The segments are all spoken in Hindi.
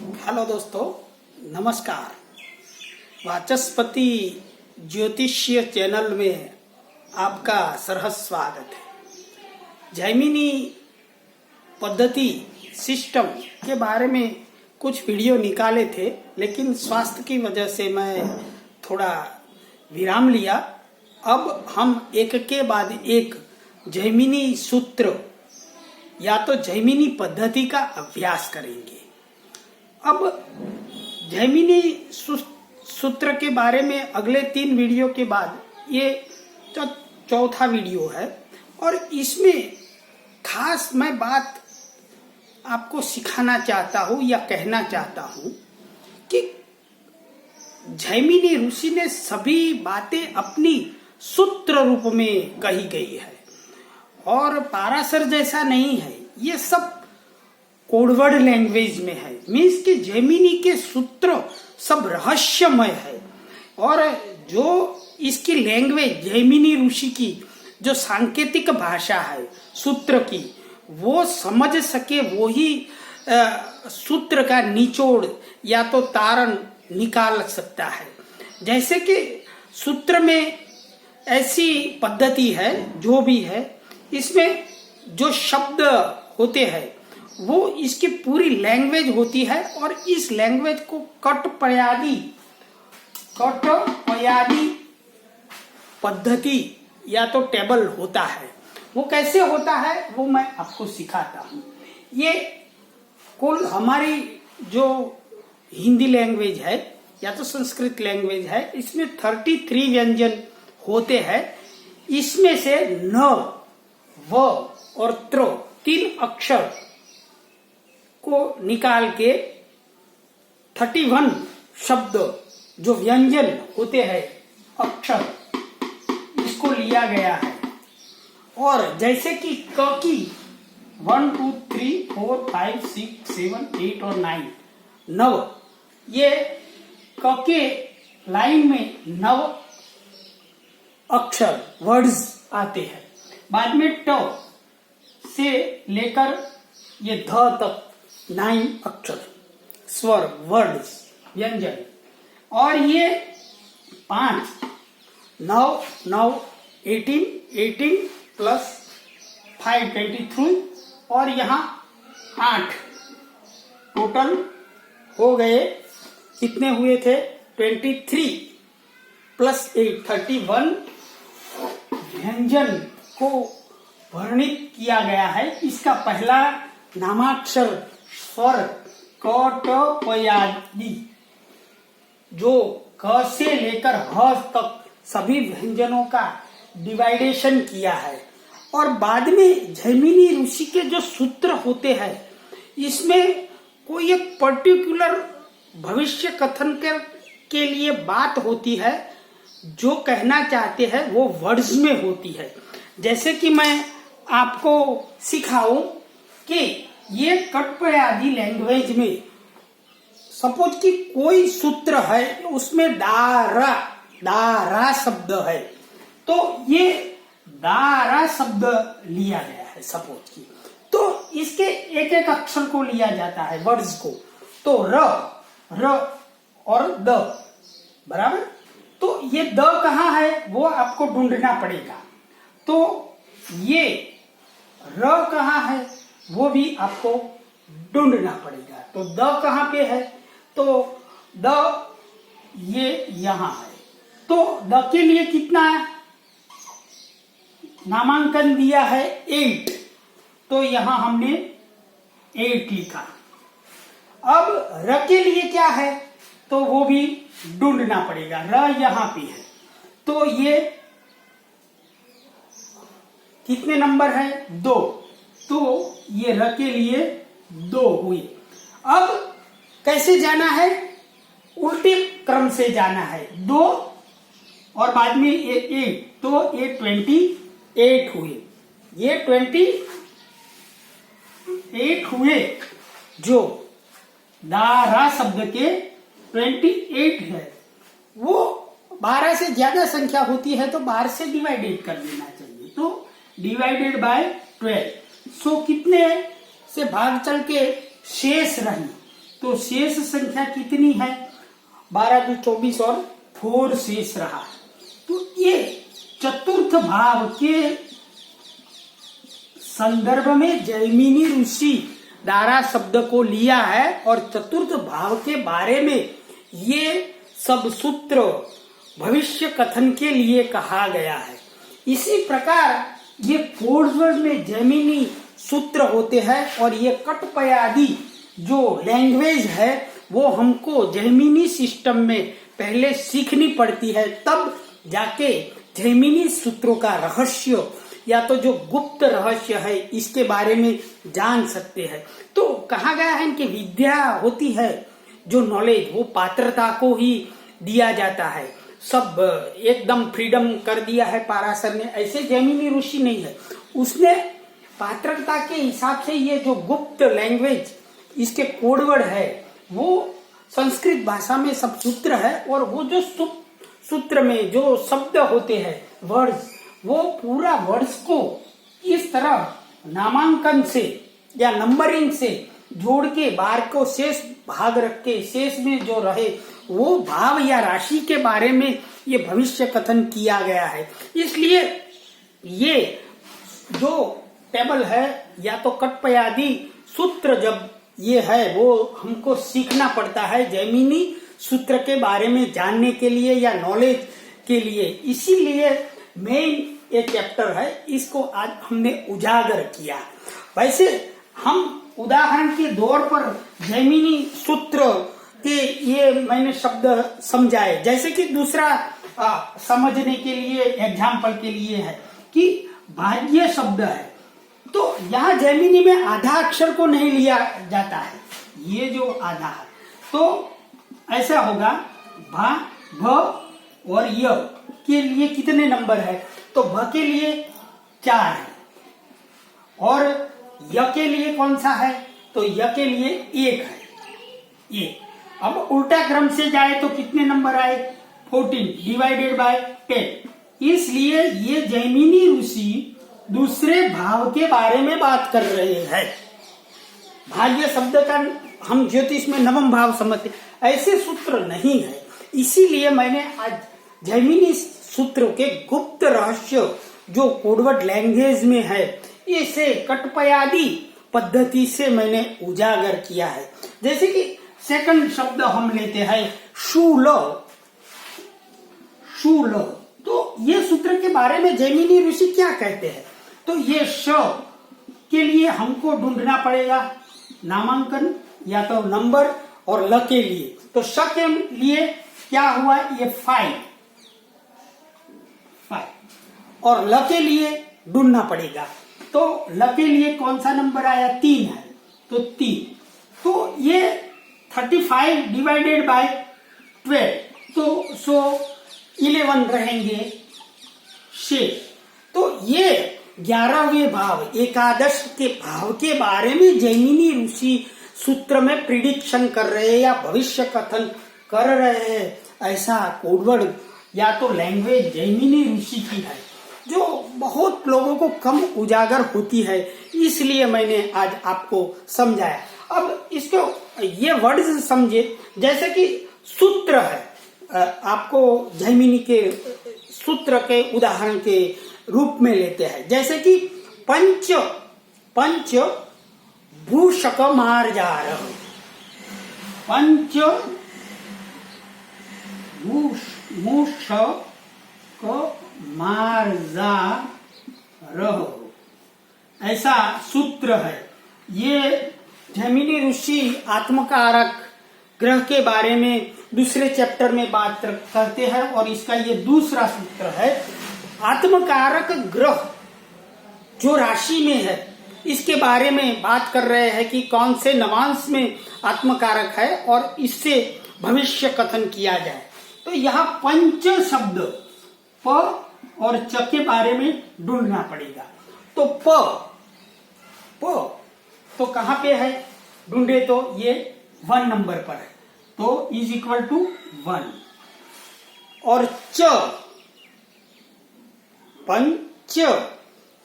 हेलो दोस्तों, नमस्कार। वाचस्पति ज्योतिष्य चैनल में आपका सरहद स्वागत है। जैमिनी पद्धति सिस्टम के बारे में कुछ वीडियो निकाले थे, लेकिन स्वास्थ्य की वजह से मैं थोड़ा विराम लिया। अब हम एक के बाद एक जैमिनी सूत्र या तो जैमिनी पद्धति का अभ्यास करेंगे। अब जैमिनी सूत्र के बारे में अगले 3 वीडियो के बाद ये चौथा वीडियो है, और इसमें खास मैं बात आपको सिखाना चाहता हूँ या कहना चाहता हूँ कि जैमिनी ऋषि ने सभी बातें अपनी सूत्र रूप में कही गई है, और पाराशर जैसा नहीं है। ये सब कोडवर्ड लैंग्वेज में है। मीन्स कि जैमिनी के सूत्र सब रहस्यमय है, और जो इसकी लैंग्वेज जैमिनी ऋषि की जो सांकेतिक भाषा है सूत्र की, वो समझ सके वो ही सूत्र का निचोड़ या तो तारण निकाल सकता है। जैसे कि सूत्र में ऐसी पद्धति है, जो भी है, इसमें जो शब्द होते हैं वो इसकी पूरी लैंग्वेज होती है, और इस लैंग्वेज को कटपयादी पद्धति या तो टेबल होता है। वो कैसे होता है वो मैं आपको सिखाता हूँ। ये कुल हमारी जो हिंदी लैंग्वेज है या तो संस्कृत लैंग्वेज है, इसमें 33 व्यंजन होते हैं। इसमें से न, व और त्र 3 अक्षर को निकाल के 31 शब्द जो व्यंजन होते हैं अक्षर, इसको लिया गया है। और जैसे कि क की 1 2 3 4 5 6 7 8 और 9 9, ये क के लाइन में 9 अक्षर वर्ड्स आते हैं। बाद में ट से लेकर ये ध तक 9 अक्षर स्वर वर्ड्स व्यंजन, और ये 5 9 9 18 प्लस 5 23, और यहाँ 8 टोटल हो गए। कितने हुए थे? 23 प्लस 8 31 व्यंजन को वर्णित किया गया है। इसका पहला नामाक्षर स्वर क ट प यादि, जो क से लेकर ह तक सभी व्यंजनों का डिवाइडेशन किया है। और बाद में जैमिनी ऋषि के जो सूत्र होते हैं, इसमें कोई एक पर्टिकुलर भविष्य कथन के लिए बात होती है, जो कहना चाहते हैं वो वर्ड्स में होती है। जैसे कि मैं आपको सिखाऊं कि ये कटपयादी लैंग्वेज में सपोज कि कोई सूत्र है, उसमें दारा शब्द है, तो ये दारा शब्द लिया गया है सपोज की, तो इसके एक एक अक्षर को लिया जाता है वर्ड्स को। तो र और द बराबर। तो ये द कहाँ है वो आपको ढूंढना पड़ेगा। तो ये र कहाँ है वो भी आपको ढूंढना पड़ेगा। तो द कहाँ पे है? तो द ये यहाँ है। तो द के लिए कितना नामांकन दिया है? 8। तो यहां हमने 8 लिखा। अब र के लिए क्या है तो वो भी ढूंढना पड़ेगा। र यहां पे है, तो ये कितने नंबर है? 2। तो ये र के लिए 2 हुए। अब कैसे जाना है? उल्टे क्रम से जाना है। 2 और बाद में ये 8, तो ये 28 हुए। ये 28 हुए, जो दारा शब्द के 28 है। वो 12 से ज्यादा संख्या होती है तो 12 से डिवाइडेड कर देना चाहिए। तो डिवाइडेड बाय 12। सो कितने से भाग चल के शेष रही? तो शेष संख्या कितनी है? 12 × 24 और 4 शेष रहा। तो ये चतुर्थ भाव के संदर्भ में जैमिनी ऋषि दारा शब्द को लिया है और चतुर्थ भाव के बारे में ये सब सूत्र भविष्य कथन के लिए कहा गया है। इसी प्रकार ये पूर्व में जैमिनी सूत्र होते हैं और ये कटपयादी जो लैंग्वेज है वो हमको जैमिनी सिस्टम में पहले सीखनी पड़ती है, तब जाके जैमिनी सूत्रों का रहस्य या तो जो गुप्त रहस्य है इसके बारे में जान सकते हैं। तो कहा गया है कि विद्या होती है जो नॉलेज, वो पात्रता को ही दिया जाता है। सब एकदम फ्रीडम कर दिया है पाराशर ने, ऐसे जैमिनी ऋषि नहीं है। उसने पात्रता के हिसाब से ये जो गुप्त लैंग्वेज इसके कोडवर्ड है वो संस्कृत भाषा में सब सूत्र है, और वो जो सूत्र में जो शब्द होते हैं वर्ड्स, वो पूरा वर्ड्स को इस तरह नामांकन से या नंबरिंग से जोड़ के बार को शेष भाग रख के शेष में जो रहे वो भाव या राशि के बारे में ये भविष्य कथन किया गया है। इसलिए ये जो टेबल है या तो कटपयादी सूत्र जब ये है वो हमको सीखना पड़ता है जैमिनी सूत्र के बारे में जानने के लिए या नॉलेज के लिए। इसीलिए मेन ये चैप्टर है, इसको आज हमने उजागर किया। वैसे हम उदाहरण के दौर पर जैमिनी सूत्र के ये मैंने शब्द समझाए, जैसे कि दूसरा समझने के लिए एग्जाम्पल के लिए है कि भाग्य शब्द है, तो यहाँ जैमिनी में आधा अक्षर को नहीं लिया जाता है, ये जो आधा है तो ऐसा होगा भा भ और य के लिए कितने नंबर है? तो भ के लिए 4 है, और य के लिए कौन सा है? तो य के लिए 1 है। ये अब उल्टा क्रम से जाए तो कितने नंबर आए? 14 डिवाइडेड बाय 10। इसलिए ये जैमिनी ऋषि दूसरे भाव के बारे में बात कर रहे हैं। भाग्य शब्द का हम ज्योतिष में नवम भाव समझते, ऐसे सूत्र नहीं है। इसीलिए मैंने आज जैमिनी सूत्र के गुप्त रहस्य जो कोडवर्ड लैंग्वेज में है इसे कटपयादी पद्धति से मैंने उजागर किया है। जैसे कि सेकंड शब्द हम लेते हैं शूल। शूल, तो ये सूत्र के बारे में जैमिनी ऋषि क्या कहते हैं? तो ये श के लिए हमको ढूंढना पड़ेगा नामांकन या तो नंबर, और ल के लिए तो श के लिए क्या हुआ? ये 5 और ल के लिए ढूंढना पड़ेगा। तो ल के लिए कौन सा नंबर आया? 3 है, तो 3। तो ये 35 डिवाइडेड बाय 12 तो 11 रहेंगे शेष। तो ये 11वें भाव एकादश के भाव के बारे में जैमिनी ऋषि सूत्र में प्रिडिक्शन कर रहे हैं या भविष्य कथन कर रहे हैं। ऐसा कोडवर्ड या तो लैंग्वेज जैमिनी ऋषि की है जो बहुत लोगों को कम उजागर होती है, इसलिए मैंने आज आपको समझाया। अब इसको ये वर्ड्स समझे, जैसे कि सूत्र है, आपको जैमिनी के सूत्र के उदाहरण के रूप में लेते हैं। जैसे कि पंच भूषक मार्जार, पंच मूषक मार्जार, ऐसा सूत्र है। ये जैमिनी ऋषि आत्मकारक ग्रह के बारे में दूसरे चैप्टर में बात करते हैं, और इसका ये दूसरा सूत्र है। आत्मकारक ग्रह जो राशि में है इसके बारे में बात कर रहे हैं कि कौन से नवांश में आत्मकारक है और इससे भविष्य कथन किया जाए। तो यहाँ पंच शब्द प और च के बारे में ढूंढना पड़ेगा। तो प तो कहाँ पे है ढूंढे? तो ये 1 नंबर पर है, तो इज इक्वल टू 1। और च पंच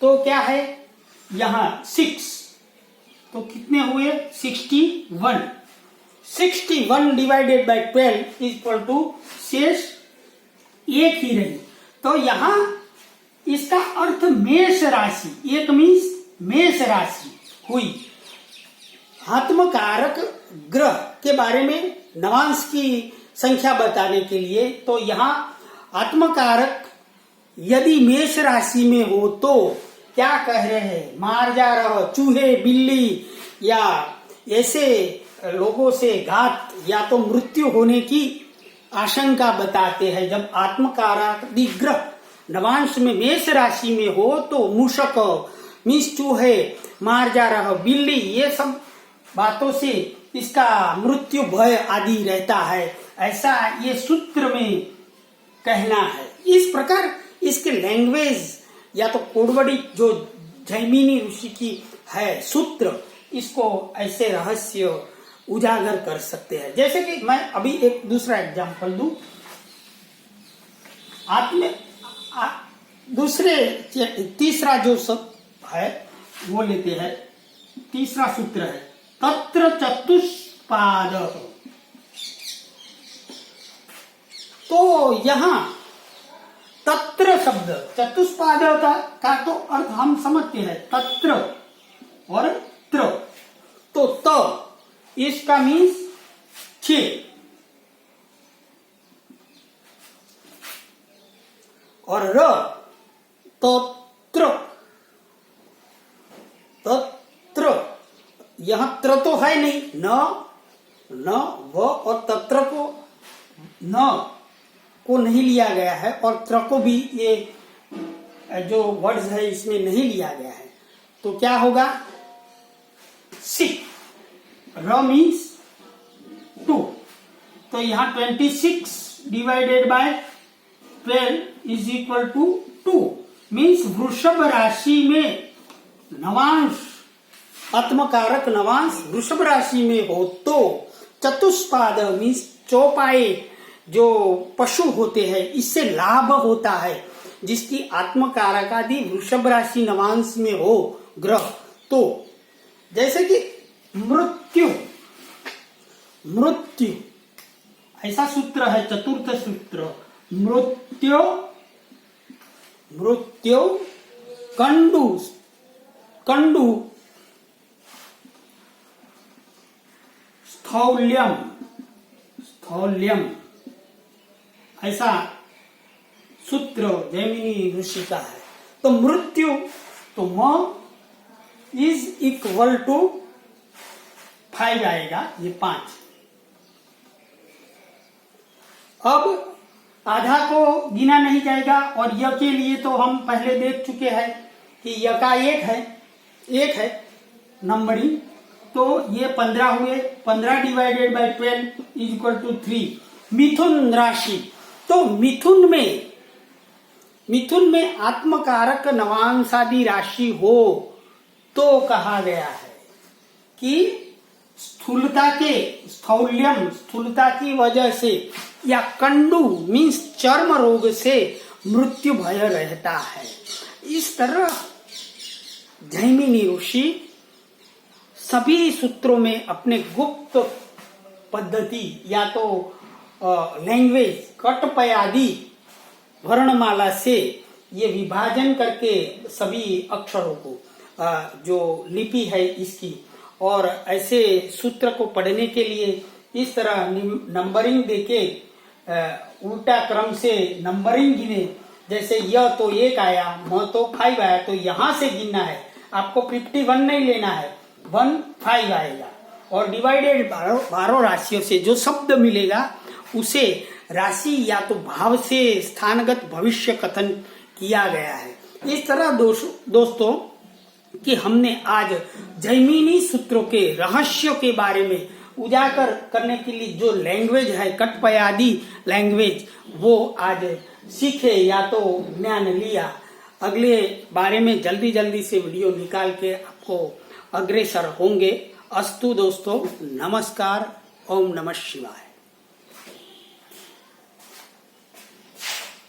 तो क्या है? यहाँ 6, तो कितने हुए? 61। 61 डिवाइडेड बाय 12 इक्वल टू शेष एक ही रही। तो यहां इसका अर्थ मेष राशि, एक मीन्स मेष राशि हुई। आत्मकारक ग्रह के बारे में नवांश की संख्या बताने के लिए, तो यहां आत्मकारक यदि मेष राशि में हो तो क्या कह रहे हैं, मार जा रहा चूहे बिल्ली या ऐसे लोगों से घात या तो मृत्यु होने की आशंका बताते हैं। जब आत्मकारक ग्रह नवांश में मेष राशि में हो तो मूषक मीन्स चूहे, मार जा रहा बिल्ली, ये सब बातों से इसका मृत्यु भय आदि रहता है, ऐसा ये सूत्र में कहना है। इस प्रकार इसके लैंग्वेज या तो कोडवड़ी जो जैमिनी ऋषि की है सूत्र, इसको ऐसे रहस्य उजागर कर सकते हैं। जैसे कि मैं अभी एक दूसरा एग्जांपल दूं, तीसरा जो सब है वो लेते हैं। तीसरा सूत्र है तत्र चतुष्पाद। तो यहां तत्र शब्द, चतुष्पाद का तो अर्थ हम समझते हैं तत्र और त्र। तो त इसका मीन्स 6 और र तो त्र, तत्र यहां त्र तो है नहीं, न व और तत्र को नहीं लिया गया है और त्र को भी ये जो वर्ड्स है इसमें नहीं लिया गया है। तो क्या होगा 6, र मीन्स 2। तो यहाँ 26 divided by 12 is equal to 2 means वृषभ राशि में नवांश, आत्मकारक नवांश वृषभ राशि में हो तो चतुष्पाद मीन्स चौपाए जो पशु होते हैं इससे लाभ होता है। जिसकी आत्मकारक आदि वृषभ राशि नवांश में हो ग्रह, तो जैसे कि मृत्यु ऐसा सूत्र है, चतुर्थ सूत्र मृत्यु कंडू स्थौल्यम ऐसा सूत्र जैमिनी ऋषि का है। तो मृत्यु तो म इज इक्वल टू 5 आएगा, ये 5। अब आधा को गिना नहीं जाएगा और य के लिए तो हम पहले देख चुके हैं कि य का एक है नंबरिंग। तो ये 15 हुए, 15 divided by 12 is equal to 3। मिथुन राशि, तो मिथुन में आत्मकारक नवांशादि राशि हो तो कहा गया है कि स्थूलता की वजह से या कंडू मीन्स चर्म रोग से मृत्यु भय रहता है। इस तरह जैमिनी ऋषि सभी सूत्रों में अपने गुप्त पद्धति या तो लैंग्वेज कटपयादि वर्णमाला से ये विभाजन करके सभी अक्षरों को जो लिपि है इसकी, और ऐसे सूत्र को पढ़ने के लिए इस तरह नंबरिंग देके उल्टा क्रम से नंबरिंग गिने। जैसे यह तो 1 आया, म तो 5 आया, तो यहां से गिनना है आपको, 51 नहीं लेना है, 1 5 आएगा। और डिवाइडेड 12 राशियों से जो शब्द मिलेगा उसे राशि या तो भाव से स्थानगत भविष्य कथन किया गया है। इस तरह दोस्तों कि हमने आज जैमिनी सूत्रों के रहस्यों के बारे में उजागर करने के लिए जो लैंग्वेज है कटपयादि लैंग्वेज, वो आज सीखे या तो ज्ञान लिया। अगले बारे में जल्दी से वीडियो निकाल के आपको अग्रसर होंगे। अस्तु दोस्तों, नमस्कार, ओम नमः शिवाय।